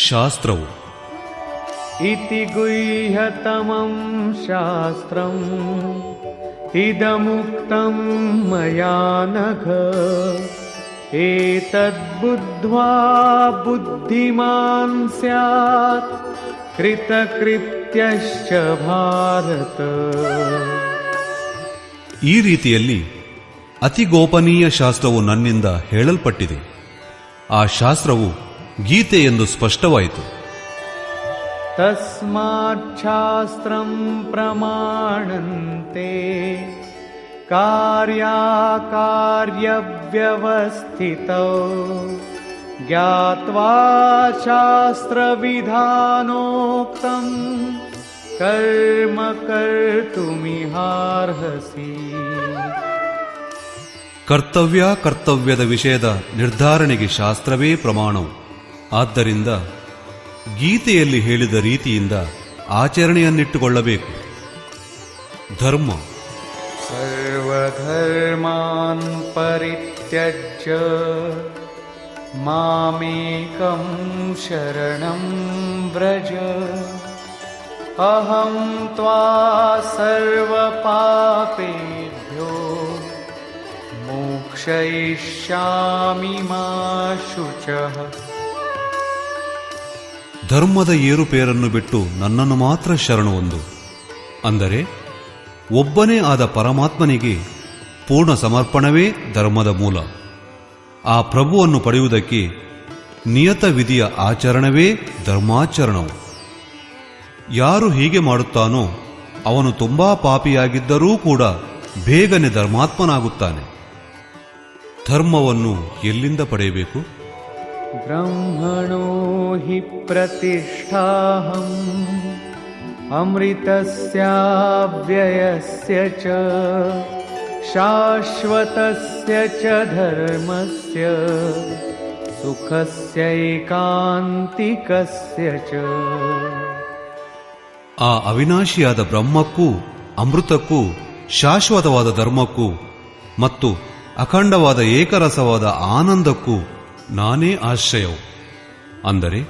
ಶಾಸ್ತ್ರವು ಇತಿ ಗುಹ್ಯತಮಂ ಶಾಸ್ತ್ರಂ ಇದಮುಕ್ತಂ ಮಯಾ ನಘ ಏತದ್ಬುದ್ಧ್ವಾ ಬುದ್ಧಿಮಾನ್ ಸ್ಯಾತ್ ಕೃತಕೃತ್ಯಶ್ಚ ಭಾರತ. ಈ ರೀತಿಯಲ್ಲಿ ಅತಿ ಗೋಪನೀಯ ಶಾಸ್ತ್ರವು ನನ್ನಿಂದ ಹೇಳಲ್ಪಟ್ಟಿದೆ. ಆ ಶಾಸ್ತ್ರವು ಗೀತೆ ಎಂದು ಸ್ಪಷ್ಟವಾಯಿತು. ತಸ್ಮಾತ್ ಶಾಸ್ತ್ರಂ ಪ್ರಮಾಣಂತೆ ಕಾರ್ಯವ್ಯವಸ್ಥಿತೌ ಜ್ಞಾತ್ವಾ ಶಾಸ್ತ್ರವಿಧಾನೋಕ್ತಂ ಕರ್ಮ ಕರ್ತುಮಿಹಾರ್ಹಸಿ. ಕರ್ತವ್ಯದ ವಿಷಯದ ನಿರ್ಧಾರಣೆಗೆ ಶಾಸ್ತ್ರವೇ ಪ್ರಮಾಣವು. ಆದ್ದರಿಂದ ಗೀತೆಯಲ್ಲಿ ಹೇಳಿದ ರೀತಿಯಿಂದ ಆಚರಣೆಯನ್ನಿಟ್ಟುಕೊಳ್ಳಬೇಕು. ಧರ್ಮ ಸರ್ವಧರ್ಮಾನ್ ಪರಿತ್ಯಜ್ಯ ಮಾಮೇಕಂ ಶರಣಂ ವ್ರಜ ಅಹಂ ತ್ವಾ ಸರ್ವಪಾಪೇಭ್ಯೋ ಮೋಕ್ಷಯಿಷ್ಯಾಮಿ ಮಾ ಶುಚಃ. ಧರ್ಮದ ಏರುಪೇರನ್ನು ಬಿಟ್ಟು ನನ್ನನ್ನು ಮಾತ್ರ ಶರಣು ಹೊಂದು. ಅಂದರೆ ಒಬ್ಬನೇ ಆದ ಪರಮಾತ್ಮನಿಗೆ ಪೂರ್ಣ ಸಮರ್ಪಣವೇ ಧರ್ಮದ ಮೂಲ. ಆ ಪ್ರಭುವನ್ನು ಪಡೆಯುವುದಕ್ಕೆ ನಿಯತ ವಿಧಿಯ ಆಚರಣವೇ ಧರ್ಮಾಚರಣವು. ಯಾರು ಹೀಗೆ ಮಾಡುತ್ತಾನೋ ಅವನು ತುಂಬಾ ಪಾಪಿಯಾಗಿದ್ದರೂ ಕೂಡ ಬೇಗನೆ ಧರ್ಮಾತ್ಮನಾಗುತ್ತಾನೆ. ಧರ್ಮವನ್ನು ಎಲ್ಲಿಂದ ಪಡೆಯಬೇಕು? ಬ್ರಹ್ಮಣೋ ಹಿ ಪ್ರತಿಷ್ಠಾಹಂ ಅಮೃತಸ್ಯಾವ್ಯಯಸ್ಯ ಚ ಶಾಶ್ವತಸ್ಯ ಚ ಧರ್ಮಸ್ಯ ಸುಖಸ್ಯೈಕಾಂತಿಕಸ್ಯ ಚ. ಆ ಅವಿನಾಶಿಯಾದ ಬ್ರಹ್ಮಕ್ಕೂ ಅಮೃತಕ್ಕೂ ಶಾಶ್ವತವಾದ ಧರ್ಮಕ್ಕೂ ಮತ್ತು ಅಖಂಡವಾದ ಏಕರಸವಾದ ಆನಂದಕ್ಕೂ ನಾನೇ ಆಶ್ರಯವು. ಅಂದರೆ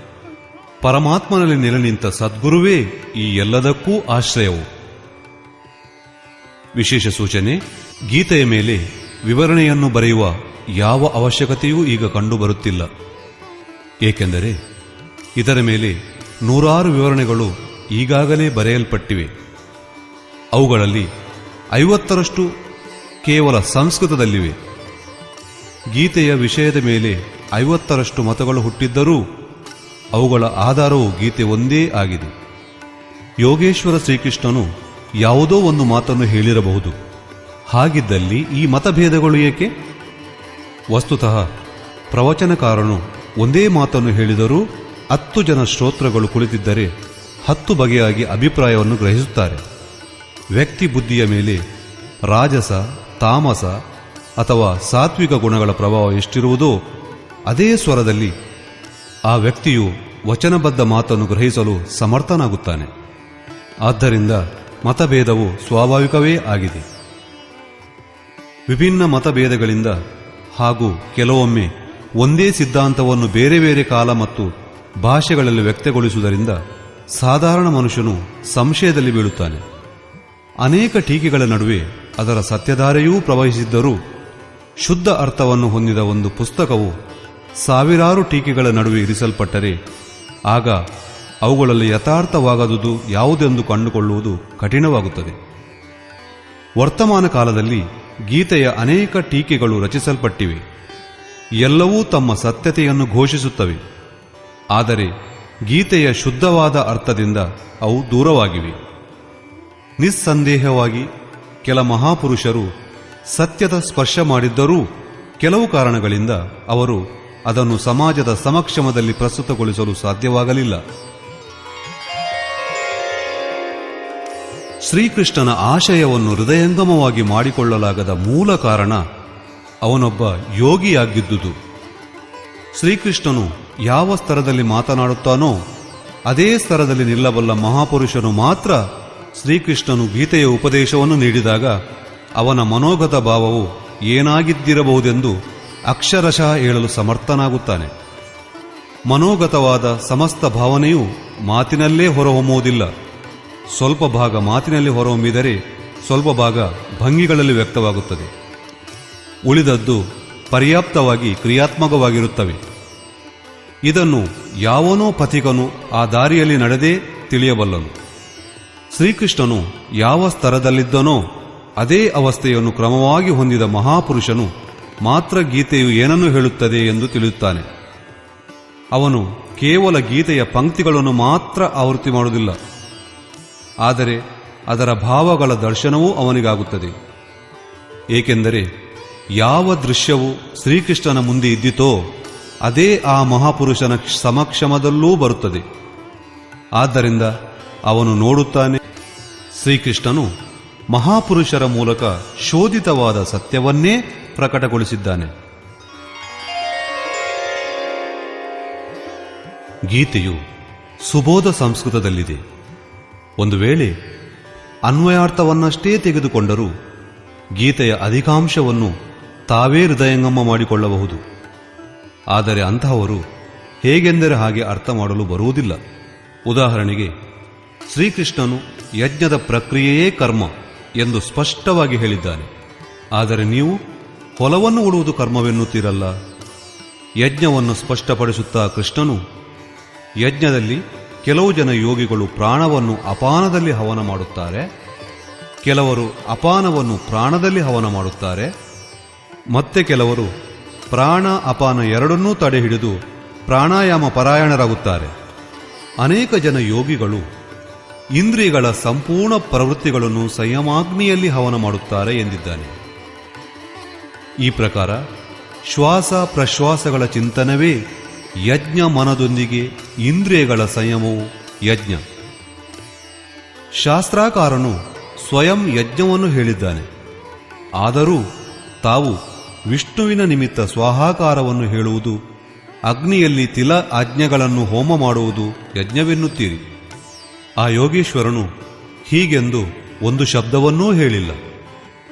ಪರಮಾತ್ಮನಲ್ಲಿ ನೆಲೆ ನಿಂತ ಸದ್ಗುರುವೇ ಈ ಎಲ್ಲದಕ್ಕೂ ಆಶ್ರಯವು. ವಿಶೇಷ ಸೂಚನೆ: ಗೀತೆಯ ಮೇಲೆ ವಿವರಣೆಯನ್ನು ಬರೆಯುವ ಯಾವ ಅವಶ್ಯಕತೆಯೂ ಈಗ ಕಂಡುಬರುತ್ತಿಲ್ಲ. ಏಕೆಂದರೆ ಇದರ ಮೇಲೆ ನೂರಾರು ವಿವರಣೆಗಳು ಈಗಾಗಲೇ ಬರೆಯಲ್ಪಟ್ಟಿವೆ. ಅವುಗಳಲ್ಲಿ 50ರಷ್ಟು ಕೇವಲ ಸಂಸ್ಕೃತದಲ್ಲಿವೆ. ಗೀತೆಯ ವಿಷಯದ ಮೇಲೆ 50ರಷ್ಟು ಮತಗಳು ಹುಟ್ಟಿದ್ದರೂ ಅವುಗಳ ಆಧಾರವು ಗೀತೆ ಒಂದೇ ಆಗಿದೆ. ಯೋಗೇಶ್ವರ ಶ್ರೀಕೃಷ್ಣನು ಯಾವುದೋ ಒಂದು ಮಾತನ್ನು ಹೇಳಿರಬಹುದು. ಹಾಗಿದ್ದಲ್ಲಿ ಈ ಮತಭೇದಗಳು ಏಕೆ? ವಸ್ತುತಃ ಪ್ರವಚನಕಾರನು ಒಂದೇ ಮಾತನ್ನು ಹೇಳಿದರೂ 10 ಜನ ಶ್ರೋತೃಗಳು ಕುಳಿತಿದ್ದರೆ 10 ಬಗೆಯಾಗಿ ಅಭಿಪ್ರಾಯವನ್ನು ಗ್ರಹಿಸುತ್ತಾರೆ. ವ್ಯಕ್ತಿ ಬುದ್ಧಿಯ ಮೇಲೆ ರಾಜಸ, ತಾಮಸ ಅಥವಾ ಸಾತ್ವಿಕ ಗುಣಗಳ ಪ್ರಭಾವ ಎಷ್ಟಿರುವುದೋ ಅದೇ ಸ್ವರದಲ್ಲಿ ಆ ವ್ಯಕ್ತಿಯು ವಚನಬದ್ಧ ಮಾತನ್ನು ಗ್ರಹಿಸಲು ಸಮರ್ಥನಾಗುತ್ತಾನೆ. ಆದ್ದರಿಂದ ಮತಭೇದವು ಸ್ವಾಭಾವಿಕವೇ ಆಗಿದೆ. ವಿಭಿನ್ನ ಮತಭೇದಗಳಿಂದ ಹಾಗೂ ಕೆಲವೊಮ್ಮೆ ಒಂದೇ ಸಿದ್ಧಾಂತವನ್ನು ಬೇರೆ ಬೇರೆ ಕಾಲ ಮತ್ತು ಭಾಷೆಗಳಲ್ಲಿ ವ್ಯಕ್ತಗೊಳಿಸುವುದರಿಂದ ಸಾಧಾರಣ ಮನುಷ್ಯನು ಸಂಶಯದಲ್ಲಿ ಬೀಳುತ್ತಾನೆ. ಅನೇಕ ಟೀಕೆಗಳ ನಡುವೆ ಅದರ ಸತ್ಯಧಾರೆಯೂ ಪ್ರವಹಿಸಿದ್ದರೂ ಶುದ್ಧ ಅರ್ಥವನ್ನು ಹೊಂದಿದ ಒಂದು ಪುಸ್ತಕವು ಸಾವಿರಾರು ಟೀಕೆಗಳ ನಡುವೆ ಇರಿಸಲ್ಪಟ್ಟರೆ ಆಗ ಅವುಗಳಲ್ಲಿ ಯಥಾರ್ಥವಾಗದುದು ಯಾವುದೆಂದು ಕಂಡುಕೊಳ್ಳುವುದು ಕಠಿಣವಾಗುತ್ತದೆ. ವರ್ತಮಾನ ಕಾಲದಲ್ಲಿ ಗೀತೆಯ ಅನೇಕ ಟೀಕೆಗಳು ರಚಿಸಲ್ಪಟ್ಟಿವೆ. ಎಲ್ಲವೂ ತಮ್ಮ ಸತ್ಯತೆಯನ್ನು ಘೋಷಿಸುತ್ತವೆ. ಆದರೆ ಗೀತೆಯ ಶುದ್ಧವಾದ ಅರ್ಥದಿಂದ ಅವು ದೂರವಾಗಿವೆ. ನಿಸ್ಸಂದೇಹವಾಗಿ ಕೆಲ ಮಹಾಪುರುಷರು ಸತ್ಯದ ಸ್ಪರ್ಶ ಮಾಡಿದ್ದರೂ ಕೆಲವು ಕಾರಣಗಳಿಂದ ಅವರು ಅದನ್ನು ಸಮಾಜದ ಸಮಕ್ಷಮದಲ್ಲಿ ಪ್ರಸ್ತುತಗೊಳಿಸಲು ಸಾಧ್ಯವಾಗಲಿಲ್ಲ. ಶ್ರೀಕೃಷ್ಣನ ಆಶಯವನ್ನು ಹೃದಯಂಗಮವಾಗಿ ಮಾಡಿಕೊಳ್ಳಲಾಗದ ಮೂಲ ಕಾರಣ ಅವನೊಬ್ಬ ಯೋಗಿಯಾಗಿದ್ದುದು. ಶ್ರೀಕೃಷ್ಣನು ಯಾವ ಸ್ತರದಲ್ಲಿ ಮಾತನಾಡುತ್ತಾನೋ ಅದೇ ಸ್ತರದಲ್ಲಿ ನಿಲ್ಲಬಲ್ಲ ಮಹಾಪುರುಷನು ಮಾತ್ರ ಶ್ರೀಕೃಷ್ಣನು ಗೀತೆಯ ಉಪದೇಶವನ್ನು ನೀಡಿದಾಗ ಅವನ ಮನೋಗತ ಭಾವವು ಏನಾಗಿದ್ದಿರಬಹುದೆಂದು ಅಕ್ಷರಶಃ ಹೇಳಲು ಸಮರ್ಥನಾಗುತ್ತಾನೆ. ಮನೋಗತವಾದ ಸಮಸ್ತ ಭಾವನೆಯು ಮಾತಿನಲ್ಲೇ ಹೊರಹೊಮ್ಮುವುದಿಲ್ಲ. ಸ್ವಲ್ಪ ಭಾಗ ಮಾತಿನಲ್ಲಿ ಹೊರಹೊಮ್ಮಿದರೆ ಸ್ವಲ್ಪ ಭಾಗ ಭಂಗಿಗಳಲ್ಲಿ ವ್ಯಕ್ತವಾಗುತ್ತದೆ. ಉಳಿದದ್ದು ಪರ್ಯಾಪ್ತವಾಗಿ ಕ್ರಿಯಾತ್ಮಕವಾಗಿರುತ್ತವೆ. ಇದನ್ನು ಯಾವನೋ ಪಥಿಕನು ಆ ದಾರಿಯಲ್ಲಿ ನಡೆದೇ ತಿಳಿಯಬಲ್ಲನು. ಶ್ರೀಕೃಷ್ಣನು ಯಾವ ಸ್ತರದಲ್ಲಿದ್ದನೋ ಅದೇ ಅವಸ್ಥೆಯನ್ನು ಕ್ರಮವಾಗಿ ಹೊಂದಿದ ಮಹಾಪುರುಷನು ಮಾತ್ರ ಗೀತೆಯು ಏನನ್ನು ಹೇಳುತ್ತದೆ ಎಂದು ತಿಳಿಯುತ್ತಾನೆ. ಅವನು ಕೇವಲ ಗೀತೆಯ ಪಂಕ್ತಿಗಳನ್ನು ಮಾತ್ರ ಆವೃತ್ತಿ ಮಾಡುವುದಿಲ್ಲ, ಆದರೆ ಅದರ ಭಾವಗಳ ದರ್ಶನವೂ ಅವನಿಗಾಗುತ್ತದೆ. ಏಕೆಂದರೆ ಯಾವ ದೃಶ್ಯವು ಶ್ರೀಕೃಷ್ಣನ ಮುಂದೆ ಇದ್ದಿತೋ ಅದೇ ಆ ಮಹಾಪುರುಷನ ಸಮಕ್ಷಮದಲ್ಲೂ ಬರುತ್ತದೆ. ಆದ್ದರಿಂದ ಅವನು ನೋಡುತ್ತಾನೆ. ಶ್ರೀಕೃಷ್ಣನು ಮಹಾಪುರುಷರ ಮೂಲಕ ಶೋಧಿತವಾದ ಸತ್ಯವನ್ನೇ ಪ್ರಕಟಗೊಳಿಸಿದ್ದಾನೆ. ಗೀತೆಯು ಸುಬೋಧ ಸಂಸ್ಕೃತದಲ್ಲಿದೆ. ಒಂದು ವೇಳೆ ಅನ್ವಯಾರ್ಥವನ್ನಷ್ಟೇ ತೆಗೆದುಕೊಂಡರೂ ಗೀತೆಯ ಅಧಿಕಾಂಶವನ್ನು ತಾವೇ ಹೃದಯಂಗಮ ಮಾಡಿಕೊಳ್ಳಬಹುದು. ಆದರೆ ಅಂತಹವರು ಹೇಗೆಂದರೆ ಹಾಗೆ ಅರ್ಥ ಮಾಡಲು ಬರುವುದಿಲ್ಲ. ಉದಾಹರಣೆಗೆ, ಶ್ರೀಕೃಷ್ಣನು ಯಜ್ಞದ ಪ್ರಕ್ರಿಯೆಯೇ ಕರ್ಮ ಎಂದು ಸ್ಪಷ್ಟವಾಗಿ ಹೇಳಿದ್ದಾನೆ. ಆದರೆ ನೀವು ಹೊಲವನ್ನು ಉಳುವುದು ಕರ್ಮವೆನ್ನುತ್ತೀರಲ್ಲ. ಯಜ್ಞವನ್ನು ಸ್ಪಷ್ಟಪಡಿಸುತ್ತಾ ಕೃಷ್ಣನು, ಯಜ್ಞದಲ್ಲಿ ಕೆಲವು ಜನ ಯೋಗಿಗಳು ಪ್ರಾಣವನ್ನು ಅಪಾನದಲ್ಲಿ ಹವನ ಮಾಡುತ್ತಾರೆ, ಕೆಲವರು ಅಪಾನವನ್ನು ಪ್ರಾಣದಲ್ಲಿ ಹವನ ಮಾಡುತ್ತಾರೆ, ಮತ್ತೆ ಕೆಲವರು ಪ್ರಾಣ ಅಪಾನ ಎರಡನ್ನೂ ತಡೆ ಹಿಡಿದು ಪ್ರಾಣಾಯಾಮ ಪರಾಯಣರಾಗುತ್ತಾರೆ. ಅನೇಕ ಜನ ಯೋಗಿಗಳು ಇಂದ್ರಿಯಗಳ ಸಂಪೂರ್ಣ ಪ್ರವೃತ್ತಿಗಳನ್ನು ಸಂಯಮಾಗ್ನಿಯಲ್ಲಿ ಹವನ ಮಾಡುತ್ತಾರೆ ಎಂದಿದ್ದಾನೆ. ಈ ಪ್ರಕಾರ ಶ್ವಾಸ ಪ್ರಶ್ವಾಸಗಳ ಚಿಂತನವೇ ಯಜ್ಞ, ಮನದೊಂದಿಗೆ ಇಂದ್ರಿಯಗಳ ಸಂಯಮವು ಯಜ್ಞ. ಶಾಸ್ತ್ರಾಕಾರನು ಸ್ವಯಂ ಯಜ್ಞವನ್ನು ಹೇಳಿದ್ದಾನೆ. ಆದರೂ ತಾವು ವಿಷ್ಣುವಿನ ನಿಮಿತ್ತ ಸ್ವಾಹಾಕಾರವನ್ನು ಹೇಳುವುದು, ಅಗ್ನಿಯಲ್ಲಿ ತಿಲ ಆಜ್ಞೆಗಳನ್ನು ಹೋಮ ಮಾಡುವುದು ಯಜ್ಞವೆನ್ನುತ್ತೀರಿ. ಆ ಯೋಗೀಶ್ವರನು ಹೀಗೆಂದು ಒಂದು ಶಬ್ದವನ್ನೂ ಹೇಳಿಲ್ಲ.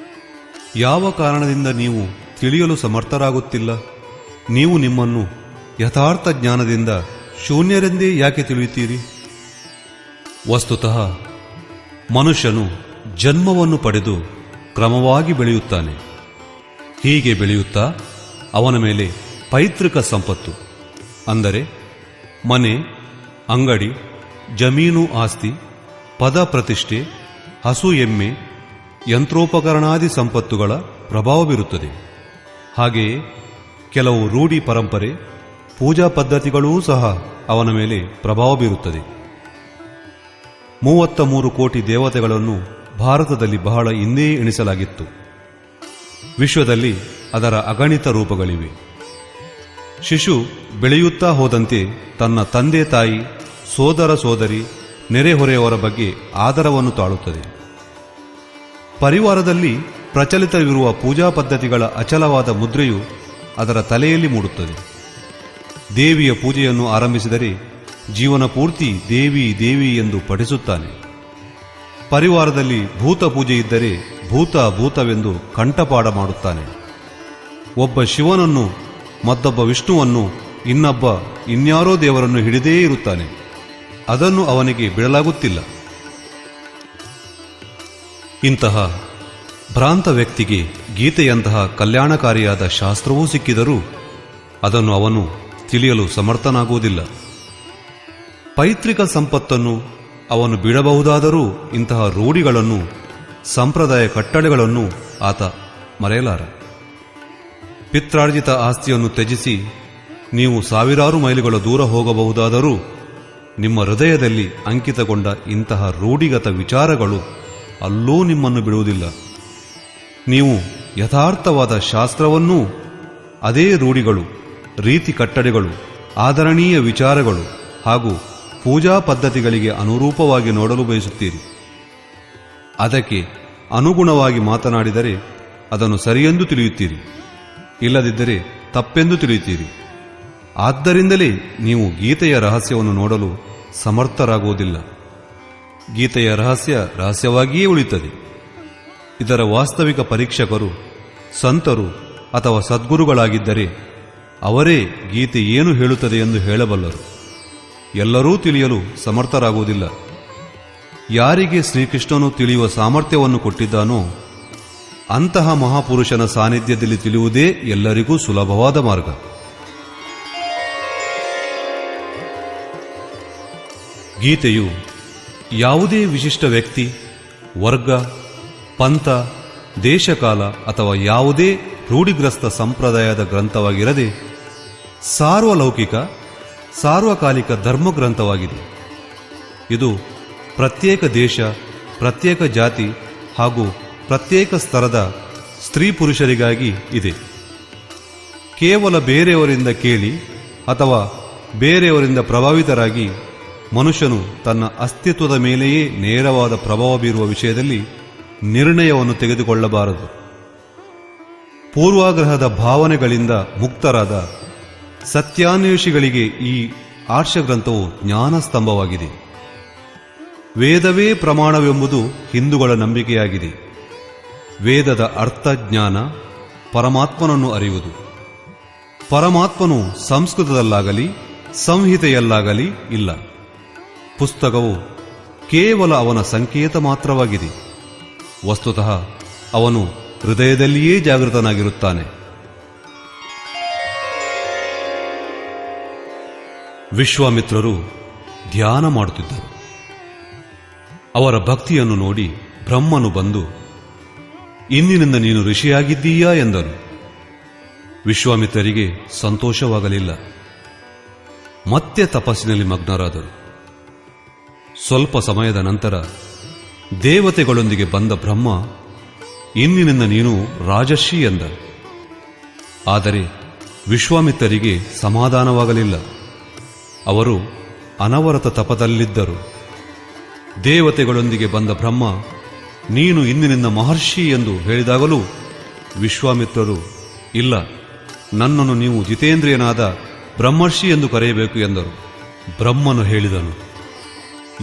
ಯಾವ ಕಾರಣದಿಂದ ನೀವು ತಿಳಿಯಲು ಸಮರ್ಥರಾಗುತ್ತಿಲ್ಲ? ನೀವು ನಿಮ್ಮನ್ನು ಯಥಾರ್ಥ ಜ್ಞಾನದಿಂದ ಶೂನ್ಯರೆಂದೇ ಯಾಕೆ ತಿಳಿಯುತ್ತೀರಿ? ವಸ್ತುತಃ ಮನುಷ್ಯನು ಜನ್ಮವನ್ನು ಪಡೆದು ಕ್ರಮವಾಗಿ ಬೆಳೆಯುತ್ತಾನೆ. ಹೀಗೆ ಬೆಳೆಯುತ್ತಾ ಅವನ ಮೇಲೆ ಪೈತೃಕ ಸಂಪತ್ತು, ಅಂದರೆ ಮನೆ, ಅಂಗಡಿ, ಜಮೀನು, ಆಸ್ತಿ, ಪದ ಪ್ರತಿಷ್ಠೆ, ಹಸು, ಎಮ್ಮೆ, ಯಂತ್ರೋಪಕರಣಾದಿ ಸಂಪತ್ತುಗಳ ಪ್ರಭಾವ ಬೀರುತ್ತದೆ. ಹಾಗೆಯೇ ಕೆಲವು ರೂಢಿ ಪರಂಪರೆ, ಪೂಜಾ ಪದ್ಧತಿಗಳೂ ಸಹ ಅವನ ಮೇಲೆ ಪ್ರಭಾವ ಬೀರುತ್ತದೆ. 33 ಕೋಟಿ ದೇವತೆಗಳನ್ನು ಭಾರತದಲ್ಲಿ ಬಹಳ ಹಿಂದೆಯೇ ಎಣಿಸಲಾಗಿತ್ತು. ವಿಶ್ವದಲ್ಲಿ ಅದರ ಅಗಣಿತ ರೂಪಗಳಿವೆ. ಶಿಶು ಬೆಳೆಯುತ್ತಾ ಹೋದಂತೆ ತನ್ನ ತಂದೆ ತಾಯಿ, ಸೋದರ ಸೋದರಿ, ನೆರೆಹೊರೆಯವರ ಬಗ್ಗೆ ಆದರವನ್ನು ತಾಳುತ್ತದೆ. ಪರಿವಾರದಲ್ಲಿ ಪ್ರಚಲಿತವಿರುವ ಪೂಜಾ ಪದ್ಧತಿಗಳ ಅಚಲವಾದ ಮುದ್ರೆಯು ಅದರ ತಲೆಯಲ್ಲಿ ಮೂಡುತ್ತದೆ. ದೇವಿಯ ಪೂಜೆಯನ್ನು ಆರಂಭಿಸಿದರೆ ಜೀವನ ಪೂರ್ತಿ ದೇವಿ ದೇವಿ ಎಂದು ಪಠಿಸುತ್ತಾನೆ. ಪರಿವಾರದಲ್ಲಿ ಭೂತ ಪೂಜೆ ಇದ್ದರೆ ಭೂತ ಭೂತವೆಂದು ಕಂಠಪಾಠ ಮಾಡುತ್ತಾನೆ. ಒಬ್ಬ ಶಿವನನ್ನು, ಮತ್ತೊಬ್ಬ ವಿಷ್ಣುವನ್ನು, ಇನ್ನೊಬ್ಬ ಇನ್ಯಾರೋ ದೇವರನ್ನು ಹಿಡಿದೇ ಇರುತ್ತಾನೆ. ಅದನ್ನು ಅವನಿಗೆ ಬಿಡಲಾಗುತ್ತಿಲ್ಲ. ಇಂತಹ ಭ್ರಾಂತ ವ್ಯಕ್ತಿಗೆ ಗೀತೆಯಂತಹ ಕಲ್ಯಾಣಕಾರಿಯಾದ ಶಾಸ್ತ್ರವೂ ಸಿಕ್ಕಿದರೂ ಅದನ್ನು ಅವನು ತಿಳಿಯಲು ಸಮರ್ಥನಾಗುವುದಿಲ್ಲ. ಪೈತೃಕ ಸಂಪತ್ತನ್ನು ಅವನು ಬಿಡಬಹುದಾದರೂ ಇಂತಹ ರೂಢಿಗಳನ್ನು, ಸಂಪ್ರದಾಯ ಕಟ್ಟಳೆಗಳನ್ನು ಆತ ಮರೆಯಲಾರ. ಪಿತ್ರಾರ್ಜಿತ ಆಸ್ತಿಯನ್ನು ತ್ಯಜಿಸಿ ನೀವು ಸಾವಿರಾರು ಮೈಲುಗಳ ದೂರ ಹೋಗಬಹುದಾದರೂ ನಿಮ್ಮ ಹೃದಯದಲ್ಲಿ ಅಂಕಿತಗೊಂಡ ಇಂತಹ ರೂಢಿಗತ ವಿಚಾರಗಳು ಅಲ್ಲೂ ನಿಮ್ಮನ್ನು ಬಿಡುವುದಿಲ್ಲ. ನೀವು ಯಥಾರ್ಥವಾದ ಶಾಸ್ತ್ರವನ್ನೂ ಅದೇ ರೂಢಿಗಳು, ರೀತಿ ಕಟ್ಟಡೆಗಳು, ಆದರಣೀಯ ವಿಚಾರಗಳು ಹಾಗೂ ಪೂಜಾ ಪದ್ಧತಿಗಳಿಗೆ ಅನುರೂಪವಾಗಿ ನೋಡಲು ಬಯಸುತ್ತೀರಿ. ಅದಕ್ಕೆ ಅನುಗುಣವಾಗಿ ಮಾತನಾಡಿದರೆ ಅದನ್ನು ಸರಿಯೆಂದು ತಿಳಿಯುತ್ತೀರಿ, ಇಲ್ಲದಿದ್ದರೆ ತಪ್ಪೆಂದು ತಿಳಿಯುತ್ತೀರಿ. ಆದ್ದರಿಂದಲೇ ನೀವು ಗೀತೆಯ ರಹಸ್ಯವನ್ನು ನೋಡಲು ಸಮರ್ಥರಾಗುವುದಿಲ್ಲ. ಗೀತೆಯ ರಹಸ್ಯ ರಹಸ್ಯವಾಗಿಯೇ ಉಳಿಯುತ್ತದೆ. ಇದರ ವಾಸ್ತವಿಕ ಪರೀಕ್ಷಕರು ಸಂತರು ಅಥವಾ ಸದ್ಗುರುಗಳಾಗಿದ್ದರೆ ಅವರೇ ಗೀತೆ ಏನು ಹೇಳುತ್ತದೆ ಎಂದು ಹೇಳಬಲ್ಲರು. ಎಲ್ಲರೂ ತಿಳಿಯಲು ಸಮರ್ಥರಾಗುವುದಿಲ್ಲ. ಯಾರಿಗೆ ಶ್ರೀಕೃಷ್ಣನು ತಿಳಿಯುವ ಸಾಮರ್ಥ್ಯವನ್ನು ಕೊಟ್ಟಿದ್ದಾನೋ ಅಂತಹ ಮಹಾಪುರುಷನ ಸಾನ್ನಿಧ್ಯದಲ್ಲಿ ತಿಳಿಯುವುದೇ ಎಲ್ಲರಿಗೂ ಸುಲಭವಾದ ಮಾರ್ಗ. ಗೀತೆಯು ಯಾವುದೇ ವಿಶಿಷ್ಟ ವ್ಯಕ್ತಿ, ವರ್ಗ, ಪಂಥ, ದೇಶಕಾಲ ಅಥವಾ ಯಾವುದೇ ರೂಢಿಗ್ರಸ್ತ ಸಂಪ್ರದಾಯದ ಗ್ರಂಥವಾಗಿರದೆ ಸಾರ್ವಲೌಕಿಕ, ಸಾರ್ವಕಾಲಿಕ ಧರ್ಮಗ್ರಂಥವಾಗಿದೆ. ಇದು ಪ್ರತ್ಯೇಕ ದೇಶ, ಪ್ರತ್ಯೇಕ ಜಾತಿ ಹಾಗೂ ಪ್ರತ್ಯೇಕ ಸ್ತರದ ಸ್ತ್ರೀ ಪುರುಷರಿಗಾಗಿ ಇದೆ. ಕೇವಲ ಬೇರೆಯವರಿಂದ ಕೇಳಿ ಅಥವಾ ಬೇರೆಯವರಿಂದ ಪ್ರಭಾವಿತರಾಗಿ ಮನುಷ್ಯನು ತನ್ನ ಅಸ್ತಿತ್ವದ ಮೇಲೆಯೇ ನೇರವಾದ ಪ್ರಭಾವ ಬೀರುವ ವಿಷಯದಲ್ಲಿ ನಿರ್ಣಯವನ್ನು ತೆಗೆದುಕೊಳ್ಳಬಾರದು. ಪೂರ್ವಾಗ್ರಹದ ಭಾವನೆಗಳಿಂದ ಮುಕ್ತರಾದ ಸತ್ಯಾನ್ವೇಷಿಗಳಿಗೆ ಈ ಆರ್ಷಗ್ರಂಥವು ಜ್ಞಾನಸ್ತಂಭವಾಗಿದೆ. ವೇದವೇ ಪ್ರಮಾಣವೆಂಬುದು ಹಿಂದೂಗಳ ನಂಬಿಕೆಯಾಗಿದೆ. ವೇದದ ಅರ್ಥ ಜ್ಞಾನ, ಪರಮಾತ್ಮನನ್ನು ಅರಿಯುವುದು. ಪರಮಾತ್ಮನು ಸಂಸ್ಕೃತದಲ್ಲಾಗಲಿ ಸಂಹಿತೆಯಲ್ಲಾಗಲಿ ಇಲ್ಲ. ಪುಸ್ತಕವು ಕೇವಲ ಅವನ ಸಂಕೇತ ಮಾತ್ರವಾಗಿದೆ. ವಸ್ತುತಃ ಅವನು ಹೃದಯದಲ್ಲಿಯೇ ಜಾಗೃತನಾಗಿರುತ್ತಾನೆ. ವಿಶ್ವಾಮಿತ್ರರು ಧ್ಯಾನ ಮಾಡುತ್ತಿದ್ದರು. ಅವರ ಭಕ್ತಿಯನ್ನು ನೋಡಿ ಬ್ರಹ್ಮನು ಬಂದು, ಇಂದಿನಿಂದ ನೀನು ಋಷಿಯಾಗಿದ್ದೀಯಾ ಎಂದನು. ವಿಶ್ವಾಮಿತ್ರರಿಗೆ ಸಂತೋಷವಾಗಲಿಲ್ಲ. ಮತ್ತೆ ತಪಸ್ಸಿನಲ್ಲಿ ಮಗ್ನರಾದರು. ಸ್ವಲ್ಪ ಸಮಯದ ನಂತರ ದೇವತೆಗಳೊಂದಿಗೆ ಬಂದ ಬ್ರಹ್ಮ, ಇಂದಿನಿಂದ ನೀನು ರಾಜರ್ಷಿ ಎಂದ. ಆದರೆ ವಿಶ್ವಾಮಿತ್ರರಿಗೆ ಸಮಾಧಾನವಾಗಲಿಲ್ಲ. ಅವರು ಅನವರತ ತಪದಲ್ಲಿದ್ದರು. ದೇವತೆಗಳೊಂದಿಗೆ ಬಂದ ಬ್ರಹ್ಮ, ನೀನು ಇಂದಿನಿಂದ ಮಹರ್ಷಿ ಎಂದು ಹೇಳಿದಾಗಲೂ ವಿಶ್ವಾಮಿತ್ರರು, ಇಲ್ಲ, ನನ್ನನ್ನು ನೀವು ಜಿತೇಂದ್ರಿಯನಾದ ಬ್ರಹ್ಮರ್ಷಿ ಎಂದು ಕರೆಯಬೇಕು ಎಂದರು. ಬ್ರಹ್ಮನು ಹೇಳಿದನು,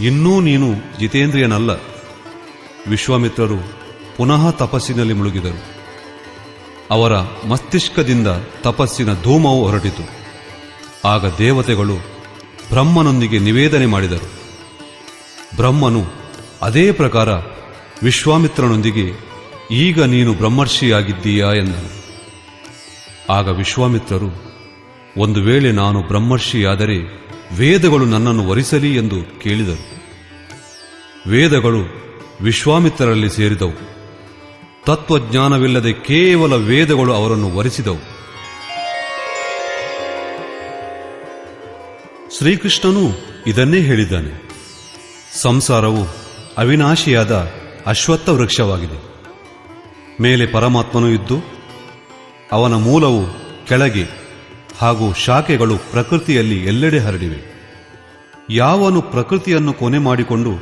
ಇನ್ನೂ ನೀನು ಜಿತೇಂದ್ರಿಯನಲ್ಲ. ವಿಶ್ವಾಮಿತ್ರರು ಪುನಃ ತಪಸ್ಸಿನಲ್ಲಿ ಮುಳುಗಿದರು. ಅವರ ಮಸ್ತಿಷ್ಕದಿಂದ ತಪಸ್ಸಿನ ಧೂಮವು ಹೊರಟಿತು. ಆಗ ದೇವತೆಗಳು ಬ್ರಹ್ಮನೊಂದಿಗೆ ನಿವೇದನೆ ಮಾಡಿದರು. ಬ್ರಹ್ಮನು ಅದೇ ಪ್ರಕಾರ ವಿಶ್ವಾಮಿತ್ರನೊಂದಿಗೆ, ಈಗ ನೀನು ಬ್ರಹ್ಮರ್ಷಿಯಾಗಿದ್ದೀಯಾ ಎಂದನು. ಆಗ ವಿಶ್ವಾಮಿತ್ರರು, ಒಂದು ವೇಳೆ ನಾನು ಬ್ರಹ್ಮರ್ಷಿಯಾದರೆ ವೇದಗಳು ನನ್ನನ್ನು ವರಿಸಲಿ ಎಂದು ಕೇಳಿದರು. ವೇದಗಳು ವಿಶ್ವಾಮಿತ್ರರಲ್ಲಿ ಸೇರಿದವು. ತತ್ವಜ್ಞಾನವಿಲ್ಲದೆ ಕೇವಲ ವೇದಗಳು ಅವರನ್ನು ವರಿಸಿದವು. ಶ್ರೀಕೃಷ್ಣನು ಇದನ್ನೇ ಹೇಳಿದ್ದಾನೆ. ಸಂಸಾರವು ಅವಿನಾಶಿಯಾದ ಅಶ್ವತ್ಥ ವೃಕ್ಷವಾಗಿದೆ. ಮೇಲೆ ಪರಮಾತ್ಮನು ಇದ್ದು ಅವನ ಮೂಲವು ಕೆಳಗೆ ಹಾಗೂ ಶಾಖೆಗಳು ಪ್ರಕೃತಿಯಲ್ಲಿ ಎಲ್ಲೆಡೆ ಹರಡಿವೆ. ಯಾವನು ಪ್ರಕೃತಿಯನ್ನು ಕೊನೆ ಮಾಡಿಕೊಂಡು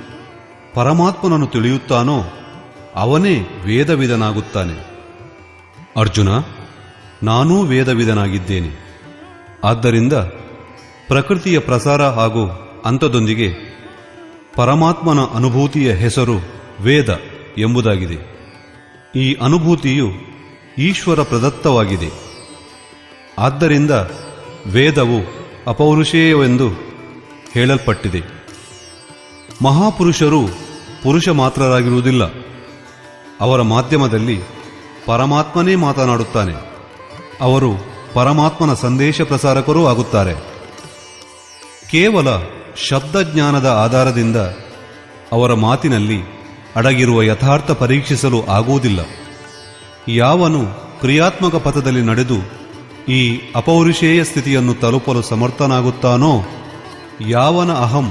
ಪರಮಾತ್ಮನನ್ನು ತಿಳಿಯುತ್ತಾನೋ ಅವನೇ ವೇದವಿದನಾಗುತ್ತಾನೆ. ಅರ್ಜುನ, ನಾನೂ ವೇದವಿದನಾಗಿದ್ದೇನೆ. ಆದ್ದರಿಂದ ಪ್ರಕೃತಿಯ ಪ್ರಸಾರ ಹಾಗೂ ಅಂತದೊಂದಿಗೆ ಪರಮಾತ್ಮನ ಅನುಭೂತಿಯ ಹೆಸರು ವೇದ ಎಂಬುದಾಗಿದೆ. ಈ ಅನುಭೂತಿಯು ಈಶ್ವರ ಪ್ರದತ್ತವಾಗಿದೆ. ಆದ್ದರಿಂದ ವೇದವು ಅಪೌರುಷೇಯವೆಂದು ಹೇಳಲ್ಪಟ್ಟಿದೆ. ಮಹಾಪುರುಷರು ಪುರುಷ ಮಾತ್ರರಾಗಿರುವುದಿಲ್ಲ. ಅವರ ಮಾಧ್ಯಮದಲ್ಲಿ ಪರಮಾತ್ಮನೇ ಮಾತನಾಡುತ್ತಾನೆ. ಅವರು ಪರಮಾತ್ಮನ ಸಂದೇಶ ಪ್ರಸಾರಕರೂ ಆಗುತ್ತಾರೆ. ಕೇವಲ ಶಬ್ದಜ್ಞಾನದ ಆಧಾರದಿಂದ ಅವರ ಮಾತಿನಲ್ಲಿ ಅಡಗಿರುವ ಯಥಾರ್ಥ ಪರೀಕ್ಷಿಸಲು ಆಗುವುದಿಲ್ಲ. ಯಾವನು ಕ್ರಿಯಾತ್ಮಕ ಪಥದಲ್ಲಿ ನಡೆದು ಈ ಅಪೌರುಷೇಯ ಸ್ಥಿತಿಯನ್ನು ತಲುಪಲು ಸಮರ್ಥನಾಗುತ್ತಾನೋ, ಯಾವನ ಅಹಂ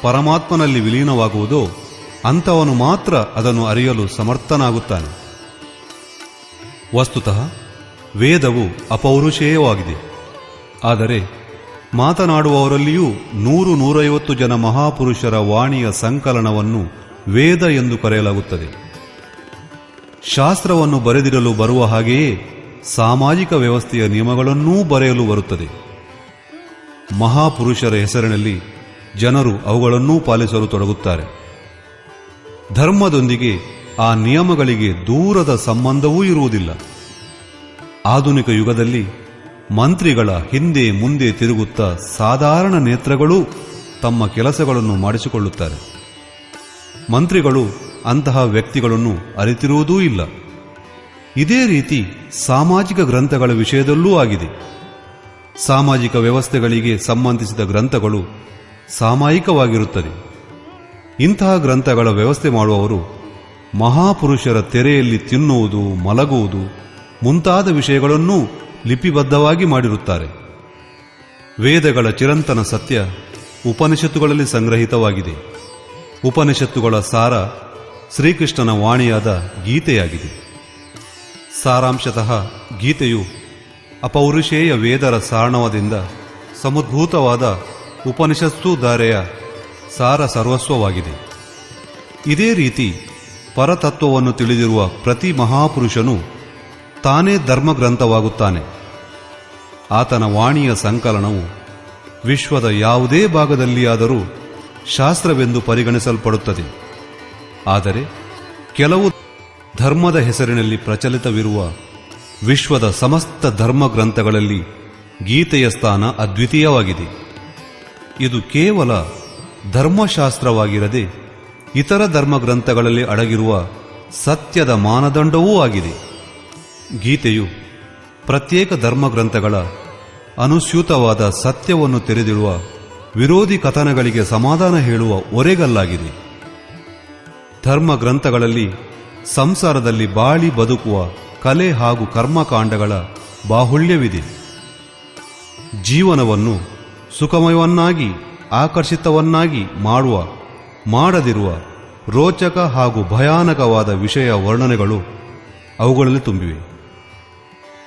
ಪರಮಾತ್ಮನಲ್ಲಿ ವಿಲೀನವಾಗುವುದೋ ಅಂಥವನು ಮಾತ್ರ ಅದನ್ನು ಅರಿಯಲು ಸಮರ್ಥನಾಗುತ್ತಾನೆ. ವಸ್ತುತಃ ವೇದವು ಅಪೌರುಷೇಯವಾಗಿದೆ. ಆದರೆ ಮಾತನಾಡುವವರಲ್ಲಿಯೂ 100-150 ಜನ ಮಹಾಪುರುಷರ ವಾಣಿಯ ಸಂಕಲನವನ್ನು ವೇದ ಎಂದು ಕರೆಯಲಾಗುತ್ತದೆ. ಶಾಸ್ತ್ರವನ್ನು ಬರೆದಿಡಲು ಬರುವ ಹಾಗೆಯೇ ಸಾಮಾಜಿಕ ವ್ಯವಸ್ಥೆಯ ನಿಯಮಗಳನ್ನೂ ಬರೆಯಲು ಬರುತ್ತದೆ. ಮಹಾಪುರುಷರ ಹೆಸರಿನಲ್ಲಿ ಜನರು ಅವುಗಳನ್ನೂ ಪಾಲಿಸಲು ತೊಡಗುತ್ತಾರೆ. ಧರ್ಮದೊಂದಿಗೆ ಆ ನಿಯಮಗಳಿಗೆ ದೂರದ ಸಂಬಂಧವೂ ಇರುವುದಿಲ್ಲ. ಆಧುನಿಕ ಯುಗದಲ್ಲಿ ಮಂತ್ರಿಗಳ ಹಿಂದೆ ಮುಂದೆ ತಿರುಗುತ್ತಾ ಸಾಧಾರಣ ನೇತ್ರಗಳೂ ತಮ್ಮ ಕೆಲಸಗಳನ್ನು ಮಾಡಿಸಿಕೊಳ್ಳುತ್ತಾರೆ. ಮಂತ್ರಿಗಳು ಅಂತಹ ವ್ಯಕ್ತಿಗಳನ್ನು ಅರಿತಿರುವುದೂ ಇಲ್ಲ. ಇದೇ ರೀತಿ ಸಾಮಾಜಿಕ ಗ್ರಂಥಗಳ ವಿಷಯದಲ್ಲೂ ಆಗಿದೆ. ಸಾಮಾಜಿಕ ವ್ಯವಸ್ಥೆಗಳಿಗೆ ಸಂಬಂಧಿಸಿದ ಗ್ರಂಥಗಳು ಸಾಮಾಯಿಕವಾಗಿರುತ್ತದೆ. ಇಂತಹ ಗ್ರಂಥಗಳ ವ್ಯವಸ್ಥೆ ಮಾಡುವವರು ಮಹಾಪುರುಷರ ತೆರೆಯಲ್ಲಿ ತಿನ್ನುವುದು, ಮಲಗುವುದು ಮುಂತಾದ ವಿಷಯಗಳನ್ನೂ ಲಿಪಿಬದ್ಧವಾಗಿ ಮಾಡಿರುತ್ತಾರೆ. ವೇದಗಳ ಚಿರಂತನ ಸತ್ಯ ಉಪನಿಷತ್ತುಗಳಲ್ಲಿ ಸಂಗ್ರಹಿತವಾಗಿದೆ. ಉಪನಿಷತ್ತುಗಳ ಸಾರ ಶ್ರೀಕೃಷ್ಣನ ವಾಣಿಯಾದ ಗೀತೆಯಾಗಿದೆ. ಸಾರಾಂಶತಃ ಗೀತೆಯು ಅಪೌರುಷೇಯ ವೇದರ ಸಾರ್ಣವದಿಂದ ಸಮುದ್ಭೂತವಾದ ಉಪನಿಷತ್ತುಧಾರೆಯ ಸಾರ ಸರ್ವಸ್ವವಾಗಿದೆ. ಇದೇ ರೀತಿ ಪರತತ್ವವನ್ನು ತಿಳಿದಿರುವ ಪ್ರತಿ ಮಹಾಪುರುಷನು ತಾನೇ ಧರ್ಮಗ್ರಂಥವಾಗುತ್ತಾನೆ. ಆತನ ವಾಣಿಯ ಸಂಕಲನವು ವಿಶ್ವದ ಯಾವುದೇ ಭಾಗದಲ್ಲಿಯಾದರೂ ಶಾಸ್ತ್ರವೆಂದು ಪರಿಗಣಿಸಲ್ಪಡುತ್ತದೆ. ಆದರೆ ಕೆಲವು ಧರ್ಮದ ಹೆಸರಿನಲ್ಲಿ ಪ್ರಚಲಿತವಿರುವ ವಿಶ್ವದ ಸಮಸ್ತ ಧರ್ಮಗ್ರಂಥಗಳಲ್ಲಿ ಗೀತೆಯ ಸ್ಥಾನ ಅದ್ವಿತೀಯವಾಗಿದೆ. ಇದು ಕೇವಲ ಧರ್ಮಶಾಸ್ತ್ರವಾಗಿರದೆ ಇತರ ಧರ್ಮಗ್ರಂಥಗಳಲ್ಲಿ ಅಡಗಿರುವ ಸತ್ಯದ ಮಾನದಂಡವೂ ಆಗಿದೆ. ಗೀತೆಯು ಪ್ರತ್ಯೇಕ ಧರ್ಮಗ್ರಂಥಗಳ ಅನುಸ್ಯೂತವಾದ ಸತ್ಯವನ್ನು ತೆರೆದಿಡುವ ವಿರೋಧಿ ಕಥನಗಳಿಗೆ ಸಮಾಧಾನ ಹೇಳುವ ಒರೆಗಲ್ಲಾಗಿದೆ. ಧರ್ಮಗ್ರಂಥಗಳಲ್ಲಿ ಸಂಸಾರದಲ್ಲಿ ಬಾಳಿ ಬದುಕುವ ಕಲೆ ಹಾಗೂ ಕರ್ಮಕಾಂಡಗಳ ಬಾಹುಳ್ಯವಿದೆ. ಜೀವನವನ್ನು ಸುಖಮಯವನ್ನಾಗಿ ಆಕರ್ಷಿತವನ್ನಾಗಿ ಮಾಡುವ ಮಾಡದಿರುವ ರೋಚಕ ಹಾಗೂ ಭಯಾನಕವಾದ ವಿಷಯ ವರ್ಣನೆಗಳು ಅವುಗಳಲ್ಲಿ ತುಂಬಿವೆ.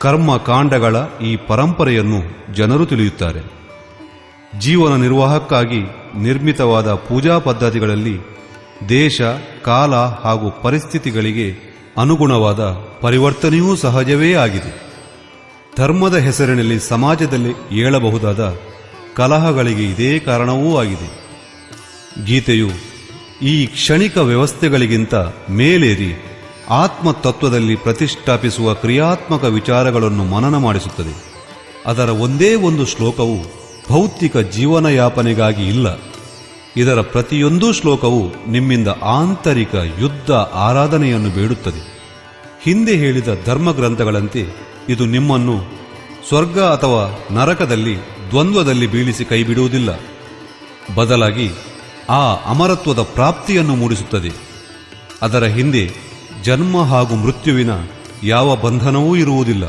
ಕರ್ಮಕಾಂಡಗಳ ಈ ಪರಂಪರೆಯನ್ನು ಜನರು ತಿಳಿಯುತ್ತಾರೆ. ಜೀವನ ನಿರ್ವಾಹಕ್ಕಾಗಿ ನಿರ್ಮಿತವಾದ ಪೂಜಾ ಪದ್ಧತಿಗಳಲ್ಲಿ ದೇಶ, ಕಾಲ ಹಾಗೂ ಪರಿಸ್ಥಿತಿಗಳಿಗೆ ಅನುಗುಣವಾದ ಪರಿವರ್ತನೆಯೂ ಸಹಜವೇ ಆಗಿದೆ. ಧರ್ಮದ ಹೆಸರಿನಲ್ಲಿ ಸಮಾಜದಲ್ಲಿ ಏಳಬಹುದಾದ ಕಲಹಗಳಿಗೆ ಇದೇ ಕಾರಣವೂ ಆಗಿದೆ. ಗೀತೆಯು ಈ ಕ್ಷಣಿಕ ವ್ಯವಸ್ಥೆಗಳಿಗಿಂತ ಮೇಲೇರಿ ಆತ್ಮತತ್ವದಲ್ಲಿ ಪ್ರತಿಷ್ಠಾಪಿಸುವ ಕ್ರಿಯಾತ್ಮಕ ವಿಚಾರಗಳನ್ನು ಮನನ ಮಾಡಿಸುತ್ತದೆ. ಅದರ ಒಂದೇ ಒಂದು ಶ್ಲೋಕವು ಭೌತಿಕ ಜೀವನಯಾಪನೆಗಾಗಿ ಇಲ್ಲ. ಇದರ ಪ್ರತಿಯೊಂದೂ ಶ್ಲೋಕವು ನಿಮ್ಮಿಂದ ಆಂತರಿಕ ಯುದ್ಧ ಆರಾಧನೆಯನ್ನು ಬೇಡುತ್ತದೆ. ಹಿಂದೆ ಹೇಳಿದ ಧರ್ಮಗ್ರಂಥಗಳಂತೆ ಇದು ನಿಮ್ಮನ್ನು ಸ್ವರ್ಗ ಅಥವಾ ನರಕದಲ್ಲಿ ದ್ವಂದ್ವದಲ್ಲಿ ಬೀಳಿಸಿ ಕೈಬಿಡುವುದಿಲ್ಲ. ಬದಲಾಗಿ ಆ ಅಮರತ್ವದ ಪ್ರಾಪ್ತಿಯನ್ನು ಮೂಡಿಸುತ್ತದೆ. ಅದರ ಹಿಂದೆ ಜನ್ಮ ಹಾಗೂ ಮೃತ್ಯುವಿನ ಯಾವ ಬಂಧನವೂ ಇರುವುದಿಲ್ಲ.